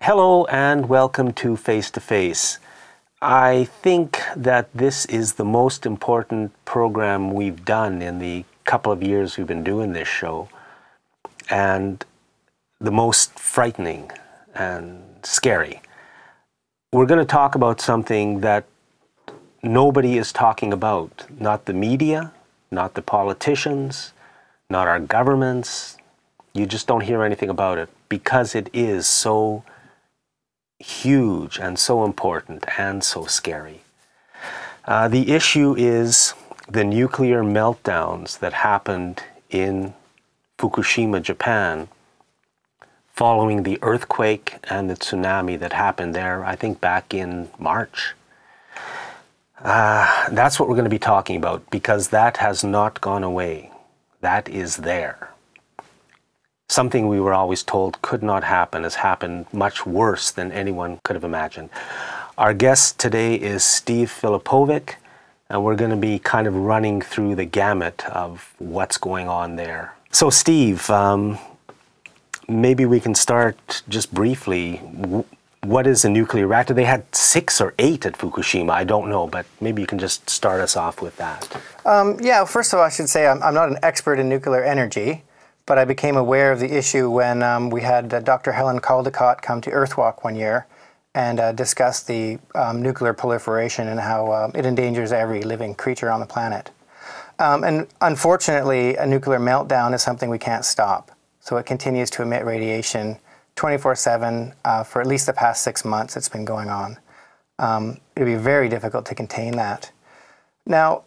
Hello and welcome to Face to Face. I think that this is the most important program we've done in the couple of years we've been doing this show, and the most frightening and scary. We're going to talk about something that nobody is talking about, not the media, not the politicians, not our governments. You just don't hear anything about it because it is so huge and so important and so scary. The issue is the nuclear meltdowns that happened in Fukushima, Japan, following the earthquake and the tsunami that happened there, I think back in March. That's what we're going to be talking about, because that has not gone away. That is there. Something we were always told could not happen has happened much worse than anyone could have imagined. Our guest today is Steve Filipovic, and we're going to be kind of running through the gamut of what's going on there. So Steve, maybe we can start just briefly. What is a nuclear reactor? They had 6 or 8 at Fukushima. I don't know, but maybe you can just start us off with that. Yeah, first of all, I should say I'm not an expert in nuclear energy, but I became aware of the issue when we had Dr. Helen Caldicott come to Earthwalk one year and discuss the nuclear proliferation and how it endangers every living creature on the planet. And unfortunately, a nuclear meltdown is something we can't stop. So it continues to emit radiation 24/7 for at least the past 6 months it's been going on. It would be very difficult to contain that. Now,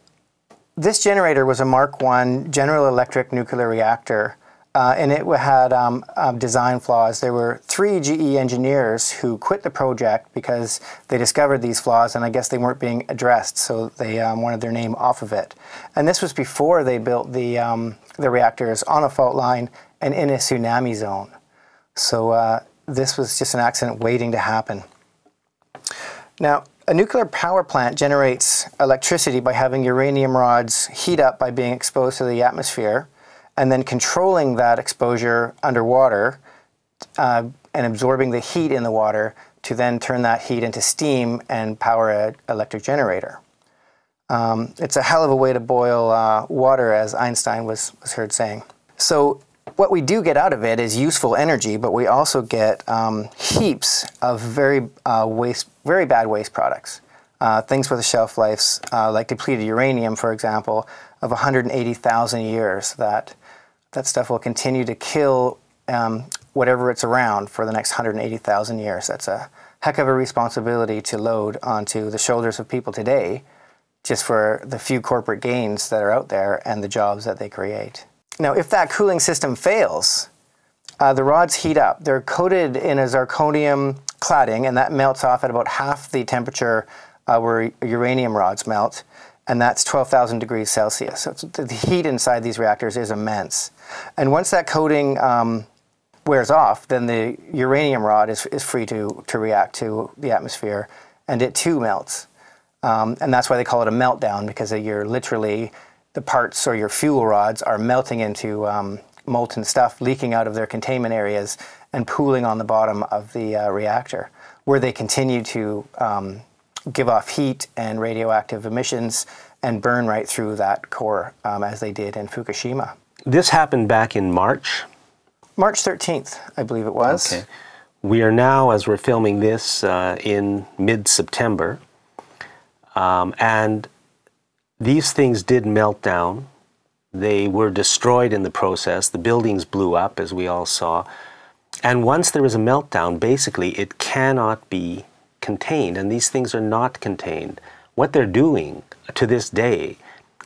this generator was a Mark I General Electric nuclear reactor, and it had design flaws. There were 3 GE engineers who quit the project because they discovered these flaws, and I guess they weren't being addressed, so they wanted their name off of it. And this was before they built the reactors on a fault line and in a tsunami zone. So this was just an accident waiting to happen. Now, a nuclear power plant generates electricity by having uranium rods heat up by being exposed to the atmosphere, and then controlling that exposure underwater and absorbing the heat in the water to then turn that heat into steam and power an electric generator. It's a hell of a way to boil water, as Einstein was heard saying. So what we do get out of it is useful energy, but we also get heaps of very bad waste products. Things with shelf lives, like depleted uranium, for example, of 180,000 years. That stuff will continue to kill whatever it's around for the next 180,000 years. That's a heck of a responsibility to load onto the shoulders of people today, just for the few corporate gains that are out there and the jobs that they create. Now, if that cooling system fails, the rods heat up. They're coated in a zirconium cladding, and that melts off at about half the temperature where uranium rods melt, and that's 12,000 degrees Celsius. So the heat inside these reactors is immense. And once that coating wears off, then the uranium rod is free to react to the atmosphere, and it too melts. And that's why they call it a meltdown, because you're literally, the parts or your fuel rods are melting into molten stuff, leaking out of their containment areas and pooling on the bottom of the reactor, where they continue to give off heat and radioactive emissions and burn right through that core, as they did in Fukushima. This happened back in March? March 13th, I believe it was. Okay. We are now, as we're filming this, in mid-September, and these things did melt down. They were destroyed in the process. The buildings blew up, as we all saw. And once there is a meltdown, basically it cannot be contained, and these things are not contained. What they're doing to this day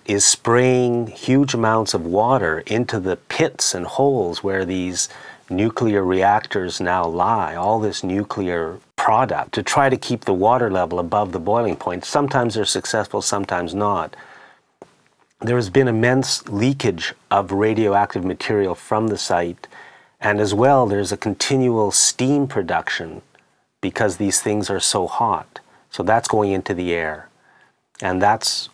is spraying huge amounts of water into the pits and holes where these nuclear reactors now lie, all this nuclear product, to try to keep the water level above the boiling point. Sometimes they're successful, sometimes not. There has been immense leakage of radioactive material from the site, and as well there's a continual steam production because these things are so hot. So that's going into the air, and that's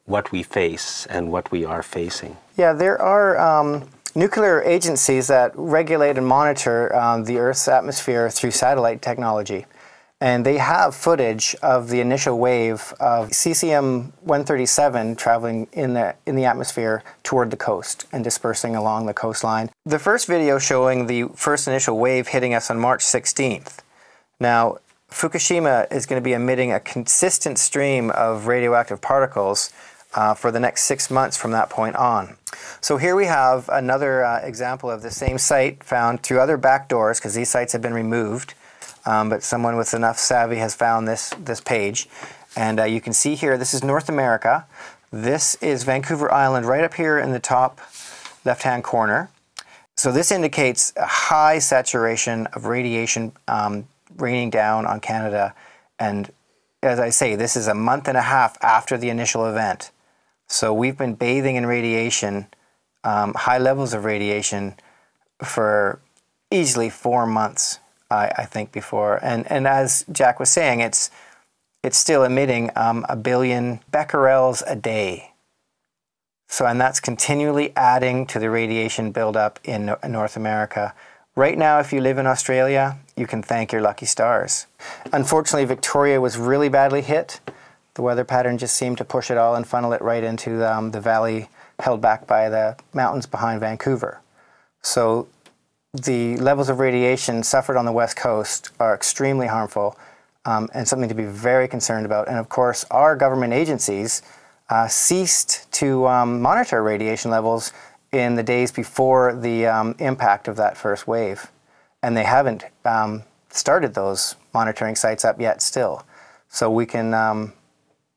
what we face and what we are facing. Yeah, there are nuclear agencies that regulate and monitor the Earth's atmosphere through satellite technology. And they have footage of the initial wave of cesium-137 traveling in the atmosphere toward the coast and dispersing along the coastline. The first video showing the first initial wave hitting us on March 16th. Now, Fukushima is going to be emitting a consistent stream of radioactive particles for the next 6 months from that point on. So here we have another example of the same site found through other back doors, because these sites have been removed. But someone with enough savvy has found this page. And you can see here, this is North America. This is Vancouver Island right up here in the top left-hand corner. So this indicates a high saturation of radiation raining down on Canada. And as I say, this is a month and a half after the initial event. So we've been bathing in radiation, high levels of radiation, for easily 4 months. I think before, and as Jack was saying, it's still emitting 1 billion becquerels a day. So, and that's continually adding to the radiation buildup in North America. Right now, if you live in Australia, you can thank your lucky stars. Unfortunately, Victoria was really badly hit. The weather pattern just seemed to push it all and funnel it right into the valley held back by the mountains behind Vancouver. So the levels of radiation suffered on the West Coast are extremely harmful and something to be very concerned about. And of course, our government agencies ceased to monitor radiation levels in the days before the impact of that first wave. And they haven't started those monitoring sites up yet still. So we can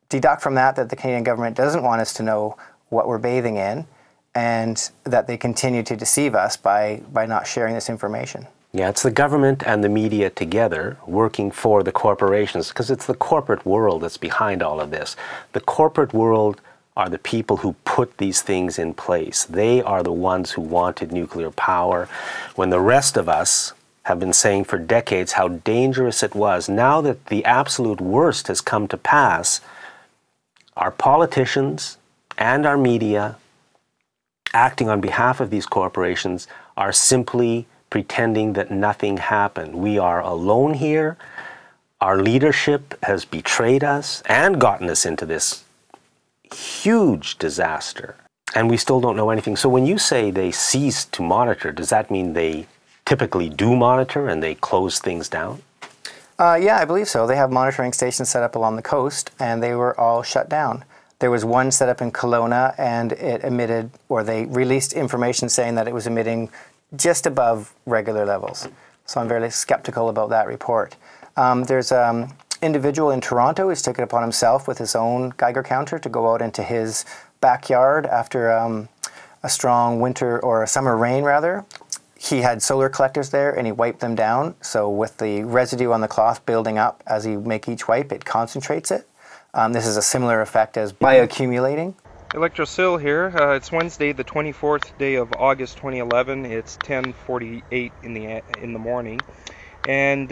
deduct from that the Canadian government doesn't want us to know what we're bathing in, and that they continue to deceive us by not sharing this information. Yeah, it's the government and the media together working for the corporations, because it's the corporate world that's behind all of this. The corporate world are the people who put these things in place. They are the ones who wanted nuclear power, when the rest of us have been saying for decades how dangerous it was. Now that the absolute worst has come to pass, our politicians and our media, acting on behalf of these corporations, are simply pretending that nothing happened. We are alone here. Our leadership has betrayed us and gotten us into this huge disaster. And we still don't know anything. So when you say they ceased to monitor, does that mean they typically do monitor and they close things down? Yeah, I believe so. They have monitoring stations set up along the coast, and they were all shut down. There was one set up in Kelowna, and it emitted, or they released information saying that it was emitting just above regular levels. So I'm very skeptical about that report. There's an individual in Toronto who's taken it upon himself with his own Geiger counter to go out into his backyard after a strong winter, or a summer rain rather. He had solar collectors there and he wiped them down. So with the residue on the cloth building up as you make each wipe, it concentrates it. This is a similar effect as bioaccumulating. Electrosyl here. It's Wednesday, the 24th day of August 2011. It's 10:48 in the morning. And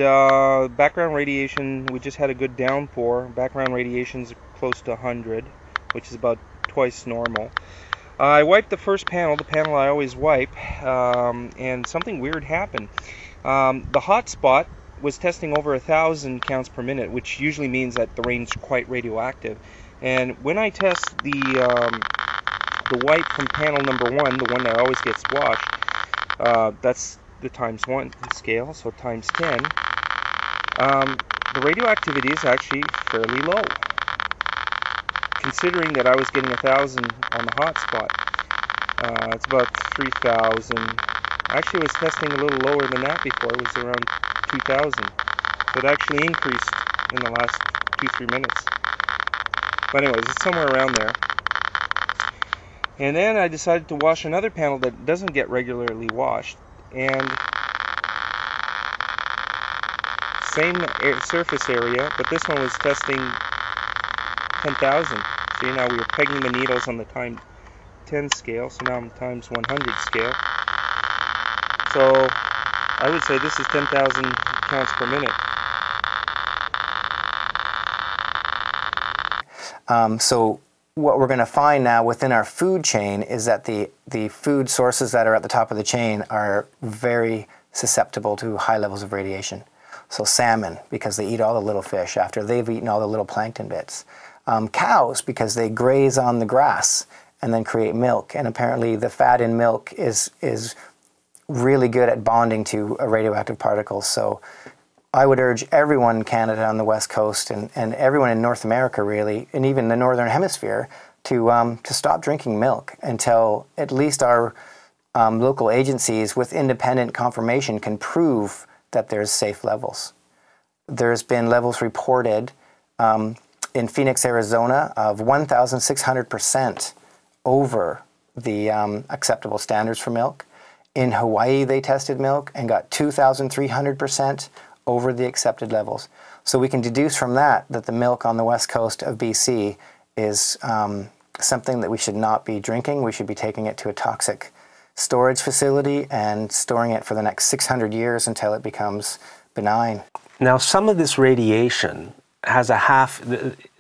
background radiation, we just had a good downpour. Background radiation's close to 100, which is about twice normal. I wiped the first panel, the panel I always wipe, and something weird happened. The hot spot was testing over 1,000 counts per minute, which usually means that the rain's quite radioactive. And when I test the wipe from panel number 1, the one that always gets washed, that's the ×1 scale, so times 10, the radioactivity is actually fairly low, considering that I was getting 1,000 on the hot spot. It's about 3,000. Actually, I was testing a little lower than that before. It was around 2,000. So it actually increased in the last 2-3 minutes. But anyways, it's somewhere around there. And then I decided to wash another panel that doesn't get regularly washed. And same surface area, but this one was testing 10,000. See, now we were pegging the needles on the times 10 scale, so now I'm times 100 scale. So I would say this is 10,000 counts per minute. So what we're going to find now within our food chain is that the the food sources that are at the top of the chain are very susceptible to high levels of radiation. So salmon, because they eat all the little fish after they've eaten all the little plankton bits. Cows, because they graze on the grass and then create milk. And apparently the fat in milk is really good at bonding to radioactive particles. So I would urge everyone in Canada on the West Coast and everyone in North America really, and even the Northern Hemisphere, to stop drinking milk until at least our local agencies with independent confirmation can prove that there's safe levels. There's been levels reported in Phoenix, Arizona of 1,600% over the acceptable standards for milk. In Hawaii, they tested milk and got 2,300% over the accepted levels. So we can deduce from that the milk on the west coast of BC is something that we should not be drinking. We should be taking it to a toxic storage facility and storing it for the next 600 years until it becomes benign. Now, some of this radiation has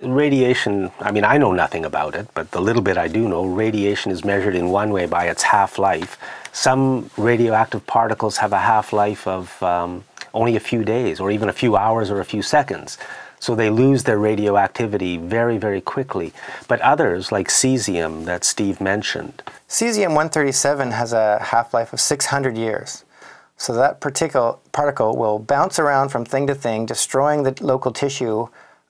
radiation, I mean, I know nothing about it, but the little bit I do know, radiation is measured in one way by its half-life. Some radioactive particles have a half-life of only a few days, or even a few hours or a few seconds. So they lose their radioactivity very, very quickly. But others, like cesium that Steve mentioned. Cesium-137 has a half-life of 600 years. So that particle will bounce around from thing to thing, destroying the local tissue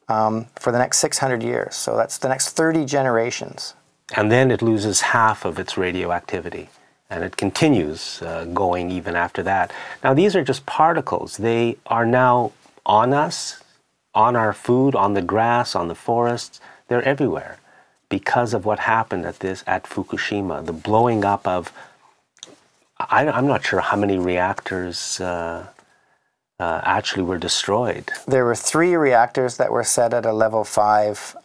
for the next 600 years. So that's the next 30 generations. And then it loses half of its radioactivity. And it continues going even after that. Now, these are just particles. They are now on us, on our food, on the grass, on the forests. They're everywhere because of what happened at Fukushima, the blowing up of, I'm not sure how many reactors actually were destroyed. There were 3 reactors that were set at a level 5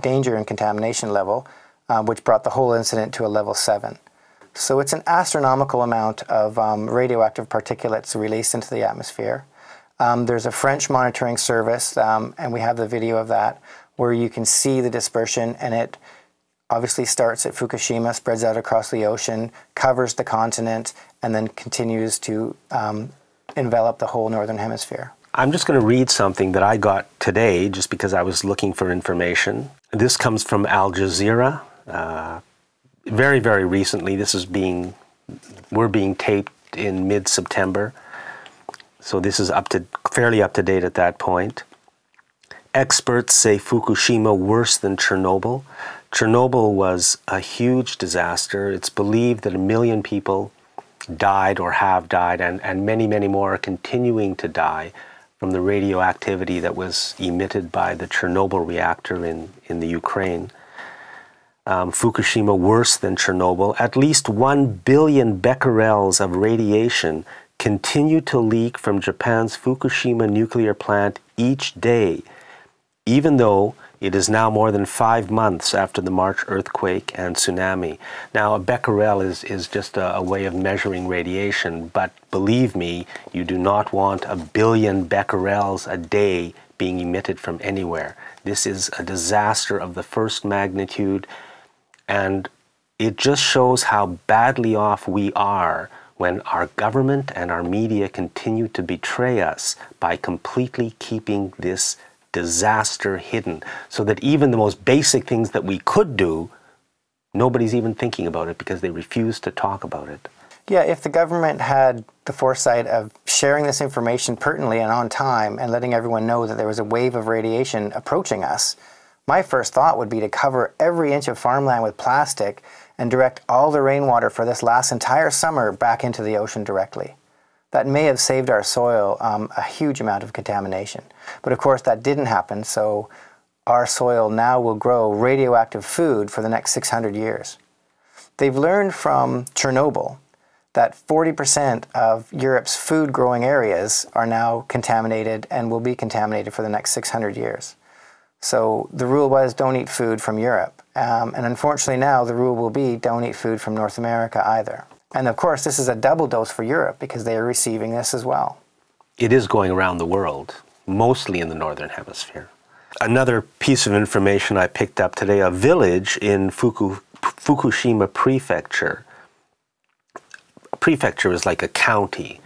danger and contamination level, which brought the whole incident to a level 7. So it's an astronomical amount of radioactive particulates released into the atmosphere. There's a French monitoring service, and we have the video of that, where you can see the dispersion, and it obviously starts at Fukushima, spreads out across the ocean, covers the continent, and then continues to envelop the whole northern hemisphere. I'm just going to read something that I got today just because I was looking for information. This comes from Al Jazeera. Very, very recently. We're being taped in mid-September. So this is fairly up to date at that point. Experts say Fukushima worse than Chernobyl. Chernobyl was a huge disaster. It's believed that 1 million people died or have died, and many, many more are continuing to die from the radioactivity that was emitted by the Chernobyl reactor in the Ukraine. Fukushima worse than Chernobyl. At least 1 billion becquerels of radiation continue to leak from Japan's Fukushima nuclear plant each day, even though it is now more than 5 months after the March earthquake and tsunami. Now, a becquerel is just a way of measuring radiation, but believe me, you do not want 1 billion becquerels a day being emitted from anywhere. This is a disaster of the first magnitude, and it just shows how badly off we are when our government and our media continue to betray us by completely keeping this disaster hidden, so that even the most basic things that we could do, nobody's even thinking about it because they refuse to talk about it. Yeah, if the government had the foresight of sharing this information pertinently and on time and letting everyone know that there was a wave of radiation approaching us, my first thought would be to cover every inch of farmland with plastic and direct all the rainwater for this last entire summer back into the ocean directly. That may have saved our soil a huge amount of contamination. But of course that didn't happen, so our soil now will grow radioactive food for the next 600 years. They've learned from Chernobyl that 40% of Europe's food growing areas are now contaminated and will be contaminated for the next 600 years. So the rule was don't eat food from Europe. And unfortunately now the rule will be don't eat food from North America either. And of course this is a double dose for Europe because they are receiving this as well. It is going around the world, mostly in the Northern Hemisphere. Another piece of information I picked up today, a village in Fukushima Prefecture. A prefecture is like a county,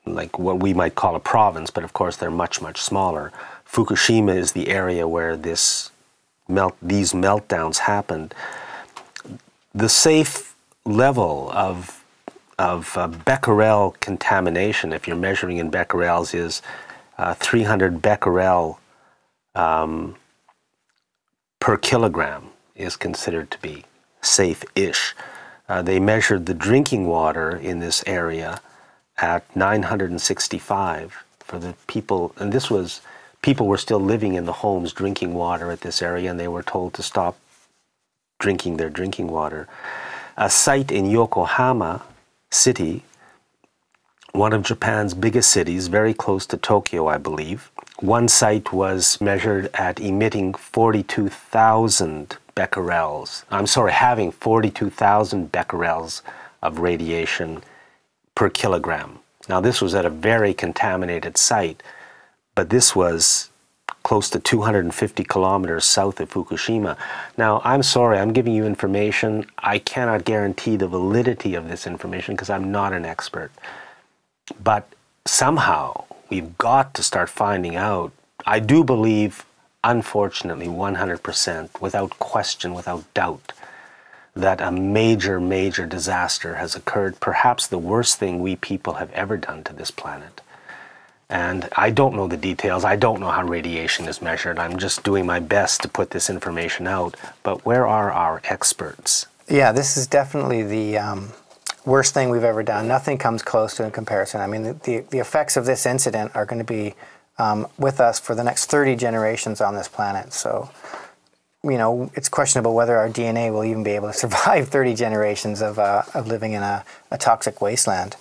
like what we might call a province, but of course they're much, much smaller. Fukushima is the area where these meltdowns happened. The safe level of becquerel contamination, if you're measuring in becquerels, is 300 becquerel per kilogram is considered to be safe-ish. They measured the drinking water in this area at 965 for the people, and this was, people were still living in the homes drinking water at this area, and they were told to stop drinking their drinking water. A site in Yokohama City, one of Japan's biggest cities, very close to Tokyo, I believe. One site was measured at emitting 42,000 becquerels. I'm sorry, having 42,000 becquerels of radiation per kilogram. Now, this was at a very contaminated site, but this was close to 250 kilometers south of Fukushima. Now, I'm sorry, I'm giving you information. I cannot guarantee the validity of this information because I'm not an expert. But somehow, we've got to start finding out. I do believe, unfortunately, 100%, without question, without doubt, that a major, major disaster has occurred, perhaps the worst thing we people have ever done to this planet. And I don't know the details. I don't know how radiation is measured. I'm just doing my best to put this information out. But where are our experts? Yeah, this is definitely the worst thing we've ever done. Nothing comes close to in comparison. I mean, the effects of this incident are going to be with us for the next 30 generations on this planet. So, you know, it's questionable whether our DNA will even be able to survive 30 generations of living in a toxic wasteland,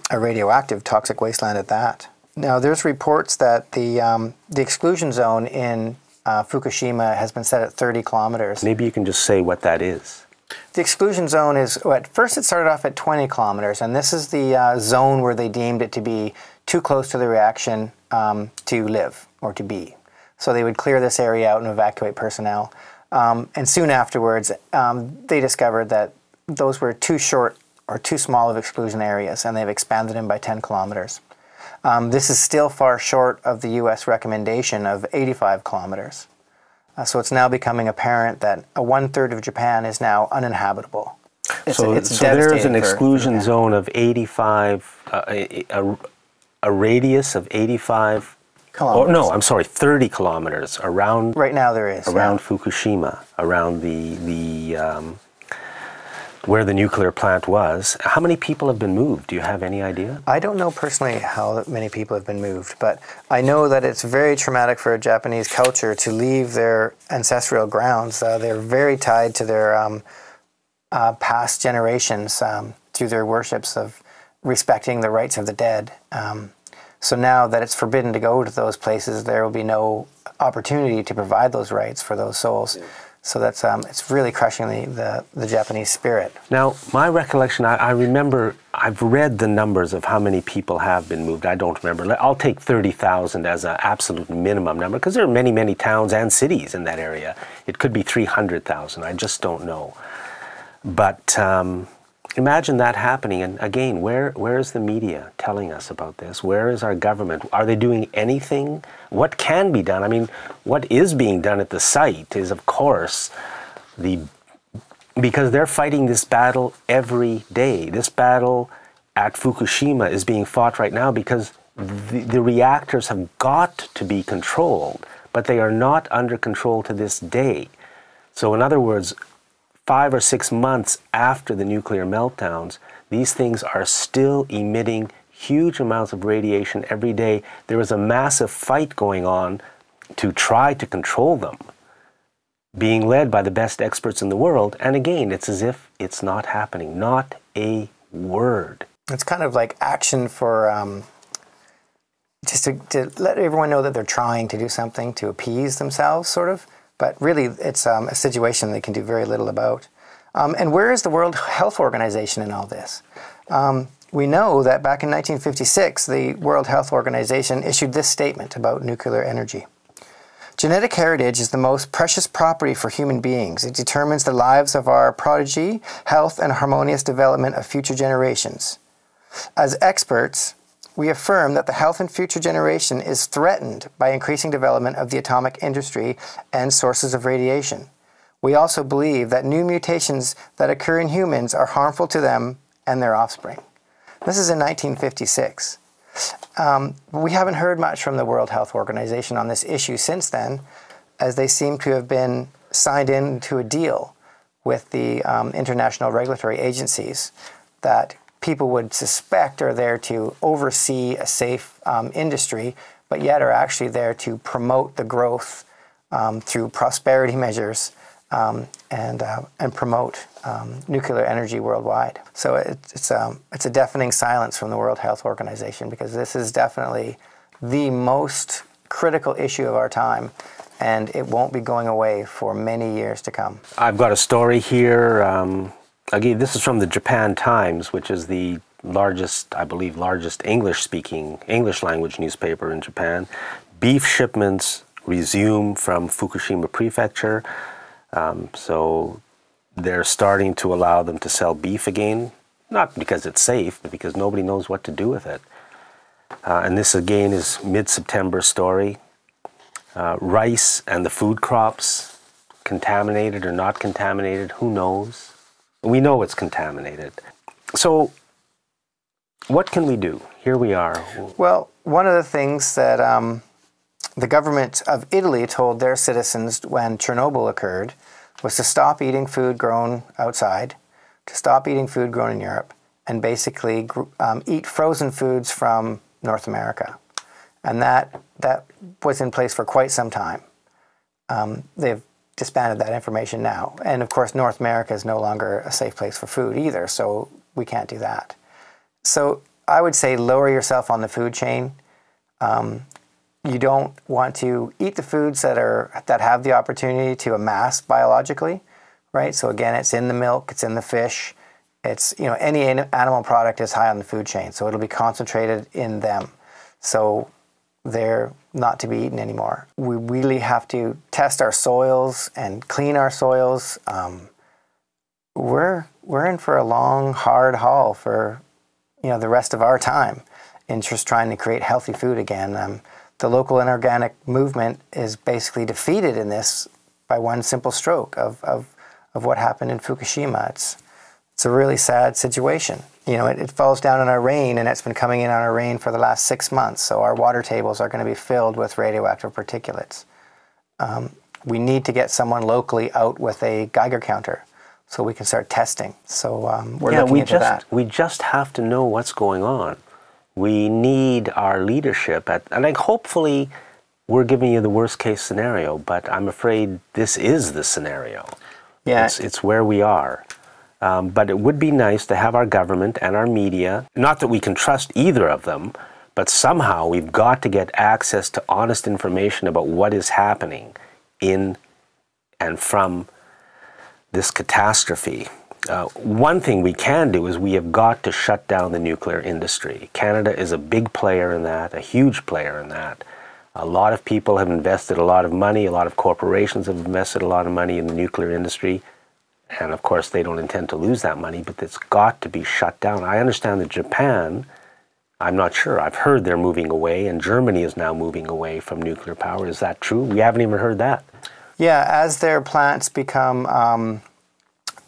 a radioactive toxic wasteland at that. Now, there's reports that the exclusion zone in Fukushima has been set at 30 kilometers. Maybe you can just say what that is. The exclusion zone is, at first it started off at 20 kilometers, and this is the zone where they deemed it to be too close to the reaction to live or to be. So they would clear this area out and evacuate personnel. And soon afterwards, they discovered that those were too short or too small of exclusion areas, and they've expanded them by 10 kilometers. This is still far short of the U.S. recommendation of 85 kilometers. So it's now becoming apparent that 1/3 of Japan is now uninhabitable. So there's an exclusion zone of 85, a radius of 85 kilometers. Oh, no, I'm sorry, 30 kilometers around. Right now there is. Around Fukushima, around where the nuclear plant was. How many people have been moved? Do you have any idea? I don't know personally how many people have been moved, but I know that it's very traumatic for a Japanese culture to leave their ancestral grounds. They're very tied to their past generations through their worships of respecting the rights of the dead. So now that it's forbidden to go to those places, there will be no opportunity to provide those rights for those souls. Yeah. So that's it's really crushing the Japanese spirit. Now, my recollection, I remember, I've read the numbers of how many people have been moved. I don't remember. I'll take 30,000 as an absolute minimum number, because there are many, many towns and cities in that area. It could be 300,000. I just don't know. But imagine that happening. And again, where is the media telling us about this? Where is our government? Are they doing anything? What can be done? I mean, what is being done at the site is, of course, because they're fighting this battle every day. This battle at Fukushima is being fought right now because the reactors have got to be controlled, but they are not under control to this day. So in other words, 5 or 6 months after the nuclear meltdowns, these things are still emitting huge amounts of radiation every day. There is a massive fight going on to try to control them, being led by the best experts in the world. And again, it's as if it's not happening. Not a word. It's kind of like action for just to let everyone know that they're trying to do something to appease themselves, sort of. But really, it's a situation they can do very little about. And where is the World Health Organization in all this? We know that back in 1956, the World Health Organization issued this statement about nuclear energy. Genetic heritage is the most precious property for human beings. It determines the lives of our progeny, health, and harmonious development of future generations. As experts, we affirm that the health and future generation is threatened by increasing development of the atomic industry and sources of radiation. We also believe that new mutations that occur in humans are harmful to them and their offspring. This is in 1956. We haven't heard much from the World Health Organization on this issue since then, as they seem to have been signed into a deal with the international regulatory agencies that people would suspect are there to oversee a safe industry, but yet are actually there to promote the growth through prosperity measures and promote nuclear energy worldwide. So it's a deafening silence from the World Health Organization, because this is definitely the most critical issue of our time, and it won't be going away for many years to come. I've got a story here. Again, this is from the Japan Times, which is the largest, I believe, English-speaking, English-language newspaper in Japan. Beef shipments resume from Fukushima Prefecture. So they're starting to allow them to sell beef again, not because it's safe, but because nobody knows what to do with it. And this again is mid-September story. Rice and the food crops, contaminated or not contaminated, who knows? We know it's contaminated. So what can we do? Here we are. Well, one of the things that the government of Italy told their citizens when Chernobyl occurred was to stop eating food grown outside, to stop eating food grown in Europe, and basically eat frozen foods from North America. And that was in place for quite some time. They've disbanded that information now. And of course, North America is no longer a safe place for food either, so we can't do that. So I would say lower yourself on the food chain. You don't want to eat the foods that have the opportunity to amass biologically, right? So again, it's in the milk, it's in the fish, it's, any animal product is high on the food chain, so it'll be concentrated in them. So they're not to be eaten anymore. We really have to test our soils and clean our soils. We're in for a long, hard haul for the rest of our time in just trying to create healthy food again. The local inorganic movement is basically defeated in this by one simple stroke of what happened in Fukushima. It's a really sad situation. It falls down on our rain, and it's been coming in on our rain for the last 6 months, so our water tables are going to be filled with radioactive particulates. We need to get someone locally out with a Geiger counter so we can start testing. So we're looking into that. We just have to know what's going on. We need our leadership and hopefully we're giving you the worst case scenario, but I'm afraid this is the scenario. Yeah. It's where we are. But it would be nice to have our government and our media, not that we can trust either of them, but somehow we've got to get access to honest information about what is happening in and from this catastrophe. One thing we can do is we have got to shut down the nuclear industry. Canada is a big player in that, a huge player in that. A lot of people have invested a lot of money, a lot of corporations have invested a lot of money in the nuclear industry. And of course, they don't intend to lose that money, but it's got to be shut down. I understand that Japan, I'm not sure, I've heard they're moving away, and Germany is now moving away from nuclear power. Is that true? We haven't even heard that. Yeah, as their plants become,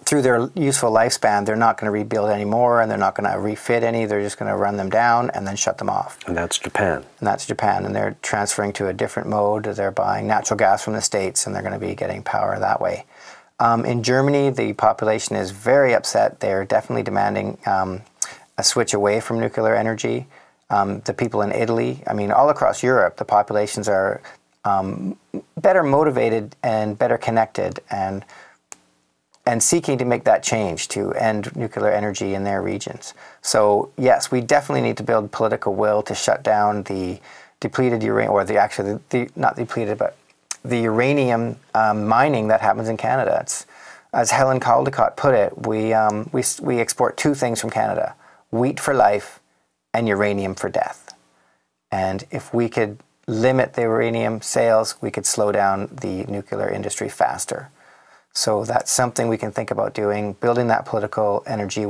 through their useful lifespan, they're not going to rebuild anymore, and they're not going to refit any. They're just going to run them down and then shut them off. And that's Japan. And that's Japan, and they're transferring to a different mode. They're buying natural gas from the States, and they're going to be getting power that way. In Germany, the population is very upset. They're definitely demanding a switch away from nuclear energy. The people in Italy, all across Europe, the populations are better motivated and better connected and seeking to make that change to end nuclear energy in their regions. So yes, we definitely need to build political will to shut down the depleted uranium, or not depleted, but the uranium mining that happens in Canada. It's, as Helen Caldicott put it, we export two things from Canada: wheat for life and uranium for death. And if we could limit the uranium sales, we could slow down the nuclear industry faster. So that's something we can think about doing, building that political energy.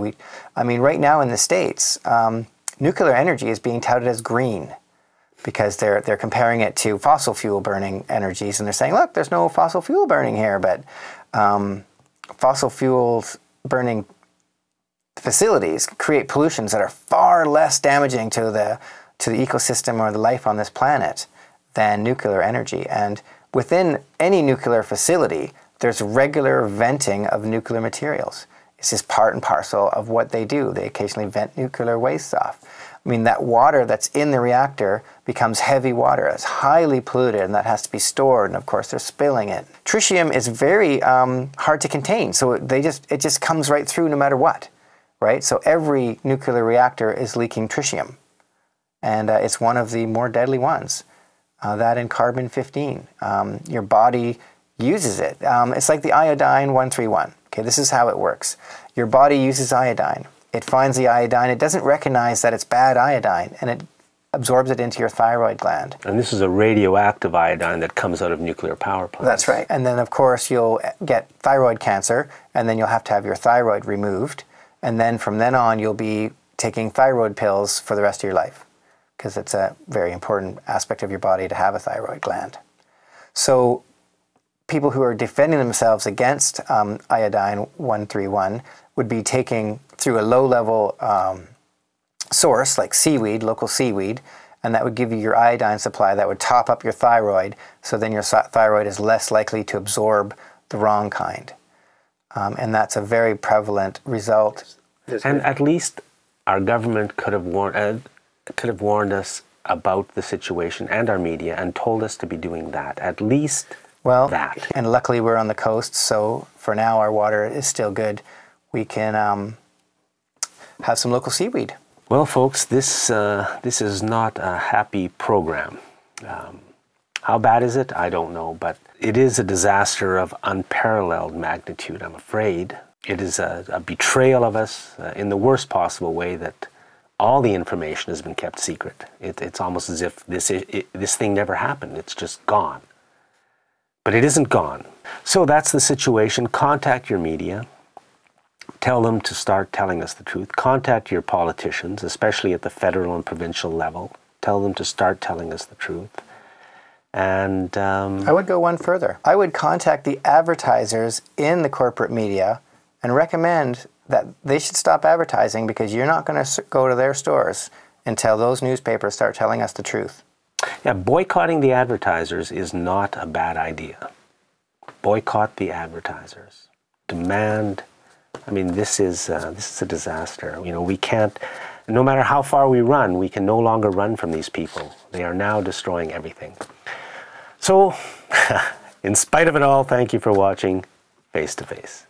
I mean, right now in the States, nuclear energy is being touted as green because they're comparing it to fossil fuel burning energies, and they're saying, look, there's no fossil fuel burning here, but fossil fuels burning facilities create pollutions that are far less damaging to the ecosystem or the life on this planet than nuclear energy. And within any nuclear facility, there's regular venting of nuclear materials. It's just part and parcel of what they do. They occasionally vent nuclear waste off. I mean, that water that's in the reactor becomes heavy water. It's highly polluted, and that has to be stored, and of course they're spilling it. Tritium is very hard to contain, so it just comes right through no matter what, right? So every nuclear reactor is leaking tritium, and it's one of the more deadly ones. That and carbon-15. Your body uses it. It's like the iodine 131. Okay, this is how it works. Your body uses iodine. It finds the iodine. It doesn't recognize that it's bad iodine, and it absorbs it into your thyroid gland. And this is a radioactive iodine that comes out of nuclear power plants. That's right. And then, of course, you'll get thyroid cancer, and then you'll have to have your thyroid removed. And then from then on, you'll be taking thyroid pills for the rest of your life, because it's a very important aspect of your body to have a thyroid gland. So people who are defending themselves against iodine 131 would be taking through a low-level source like seaweed, local seaweed, and that would give you your iodine supply that would top up your thyroid, so then your thyroid is less likely to absorb the wrong kind. And that's a very prevalent result. And at least our government could have warned us about the situation, and our media, and told us to be doing that. At least that. And luckily we're on the coast, so for now our water is still good. We can have some local seaweed. Well, folks, this is not a happy program. How bad is it? I don't know, but it is a disaster of unparalleled magnitude, I'm afraid. It is a betrayal of us in the worst possible way, that all the information has been kept secret. It's almost as if this thing never happened. It's just gone. But it isn't gone. So that's the situation. Contact your media. Tell them to start telling us the truth. Contact your politicians, especially at the federal and provincial level. Tell them to start telling us the truth. And I would go one further. I would contact the advertisers in the corporate media and recommend that they should stop advertising, because you're not going to go to their stores until those newspapers start telling us the truth. Yeah, boycotting the advertisers is not a bad idea. Boycott the advertisers. Demand. I mean, this is a disaster. You know, we can't. No matter how far we run, we can no longer run from these people. They are now destroying everything. So, in spite of it all, thank you for watching Face to Face.